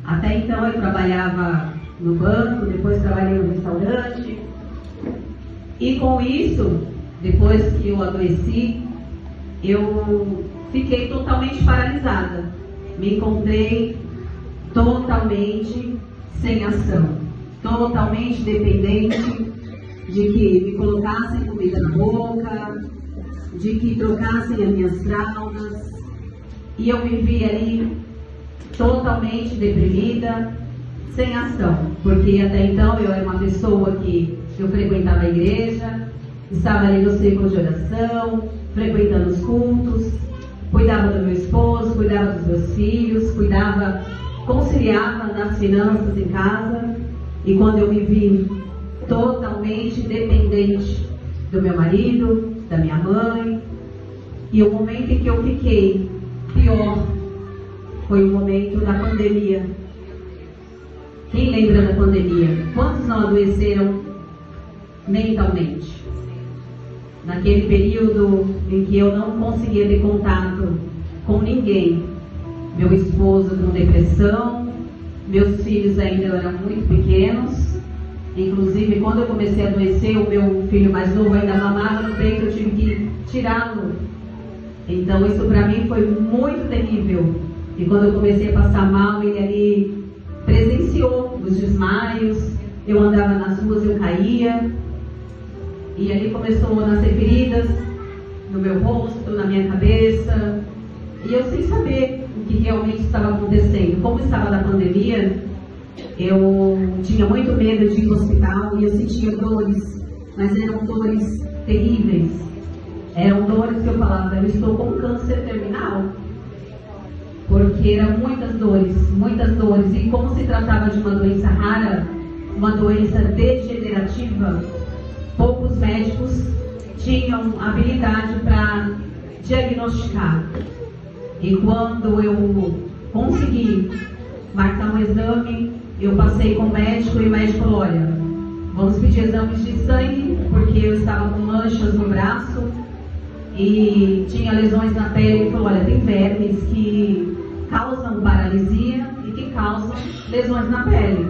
Até então eu trabalhava no banco, depois trabalhei no restaurante. E com isso, depois que eu adoeci, eu fiquei totalmente paralisada. Me encontrei totalmente sem ação, totalmente dependente de que me colocassem comida na boca, de que trocassem as minhas fraldas. E eu me vi ali totalmente deprimida, sem ação, porque até então eu era uma pessoa que eu frequentava a igreja, estava ali no círculo de oração, frequentando os cultos, cuidava do meu esposo, cuidava dos meus filhos, conciliava nas finanças em casa. E quando eu me vi totalmente dependente do meu marido, da minha mãe, e o momento em que eu fiquei pior foi o momento da pandemia. Quem lembra da pandemia? Quantos não adoeceram mentalmente? Naquele período em que eu não conseguia ter contato com ninguém. Meu esposo com depressão, meus filhos ainda eram muito pequenos. Inclusive, quando eu comecei a adoecer, o meu filho mais novo ainda mamava no peito, eu tive que tirá-lo. Então, isso para mim foi muito terrível. E quando eu comecei a passar mal, ele ali presenciou os desmaios. Eu andava nas ruas, eu caía. E ali começou a nascer feridas no meu rosto, na minha cabeça. E eu sem saber o que realmente estava acontecendo. Como estava na pandemia, eu tinha muito medo de ir ao hospital e eu sentia dores, mas eram dores terríveis. Eram dores que eu falava, eu estou com câncer terminal. Porque eram muitas dores. E como se tratava de uma doença rara, uma doença degenerativa, poucos médicos tinham habilidade para diagnosticar. E quando eu consegui marcar um exame, eu passei com o médico e o médico falou, olha, vamos pedir exames de sangue, porque eu estava com manchas no braço e tinha lesões na pele. Ele falou, olha, tem vermes que causam paralisia e que causam lesões na pele.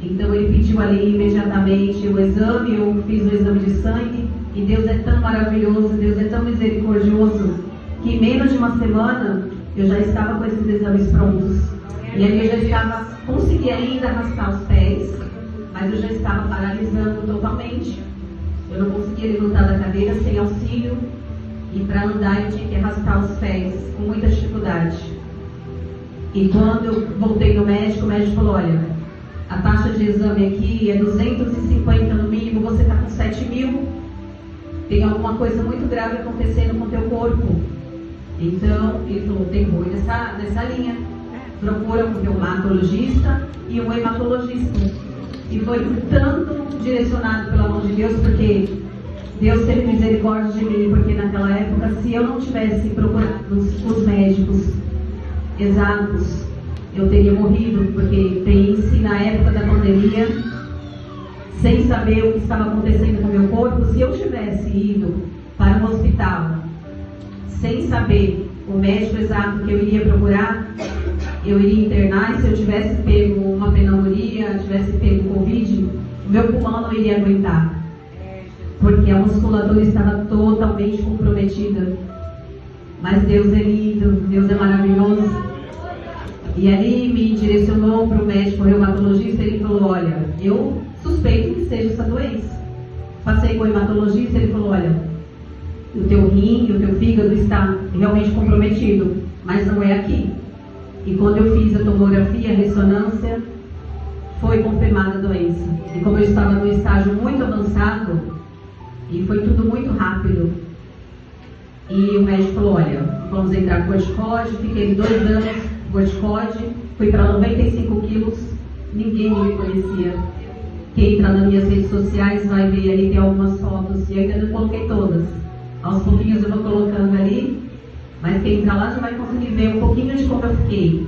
Então ele pediu ali imediatamente o exame, eu fiz o exame de sangue e Deus é tão maravilhoso, Deus é tão misericordioso, que em menos de uma semana eu já estava com esses exames prontos. E aí eu já conseguia ainda arrastar os pés, mas eu já estava paralisando totalmente. Eu não conseguia levantar da cadeira sem auxílio e para andar eu tinha que arrastar os pés com muita dificuldade. E quando eu voltei no médico, o médico falou, olha, a taxa de exame aqui é 250 no mínimo, você está com 7.000, tem alguma coisa muito grave acontecendo com o teu corpo. Então, ele falou, tem boi nessa linha, procura um reumatologista e um hematologista. E foi tanto direcionado pelo amor de Deus, porque Deus teve misericórdia de mim, porque naquela época, se eu não tivesse procurado os médicos exatos, eu teria morrido, porque pense na época da pandemia, sem saber o que estava acontecendo com o meu corpo. Se eu tivesse ido para um hospital sem saber o médico exato que eu iria procurar, eu iria internar, e se eu tivesse pego uma pneumonia, tivesse pego Covid, o meu pulmão não iria aguentar, porque a musculatura estava totalmente comprometida. Mas Deus é lindo, Deus é maravilhoso. E ali me direcionou para o médico reumatologista. Ele falou, olha, eu suspeito que seja essa doença. Passei com o hematologista, ele falou, olha, o teu rim, o teu fígado está realmente comprometido, mas não é aqui. E quando eu fiz a tomografia, a ressonância, foi confirmada a doença. E como eu estava num estágio muito avançado, e foi tudo muito rápido, e o médico falou, olha, vamos entrar com corticóide. Fiquei 2 anos com corticóide, fui para 95 quilos, ninguém me conhecia. Quem entrar nas minhas redes sociais vai ver ali, tem algumas fotos, e ainda não coloquei todas. Aos pouquinhos eu vou colocando ali, mas quem entrar lá já vai conseguir ver um pouquinho de como eu fiquei.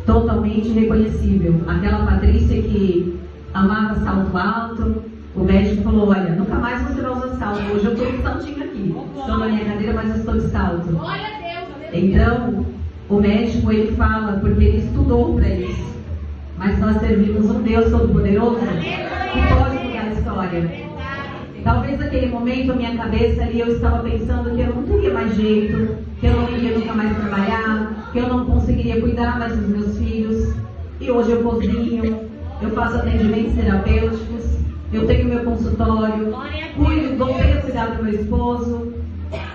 Totalmente reconhecível. Aquela Patrícia que amava salto alto, o médico falou, olha, nunca mais você vai usar salto. Hoje eu estou de saltinho aqui. Estou na minha cadeira, mas eu estou de salto. Então, o médico, ele fala, porque ele estudou para isso. mas nós servimos um Deus Todo-Poderoso que pode mudar a história. Talvez naquele momento, a minha cabeça ali, eu estava pensando que eu não teria mais jeito, que eu não iria nunca mais trabalhar, que eu não conseguiria cuidar mais dos meus filhos. E hoje eu cozinho, eu faço atendimentos terapêuticos, eu tenho meu consultório, voltei a cuidar do meu esposo.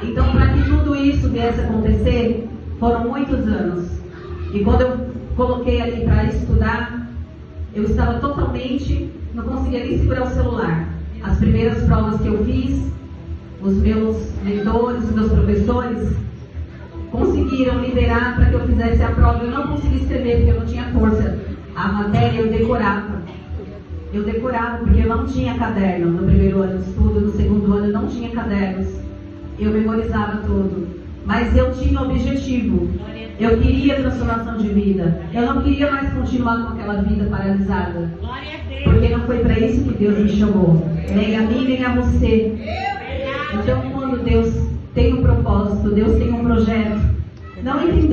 Então, para que tudo isso viesse a acontecer, foram muitos anos. E quando eu coloquei ali para estudar, eu estava totalmente, não conseguia nem segurar o celular. As primeiras provas que eu fiz, os meus mentores, os meus professores conseguiram liberar para que eu fizesse a prova. Eu não consegui escrever porque eu não tinha força. A matéria eu decorava. Eu decorava porque eu não tinha caderno no primeiro ano de estudo, no segundo ano eu não tinha cadernos. Eu memorizava tudo. Mas eu tinha um objetivo. Eu queria transformação de vida. Eu não queria mais continuar com aquela vida paralisada. Porque não foi para isso que Deus me chamou. Nem a mim, nem a você. Então, quando Deus tem um propósito, Deus tem um projeto, não entender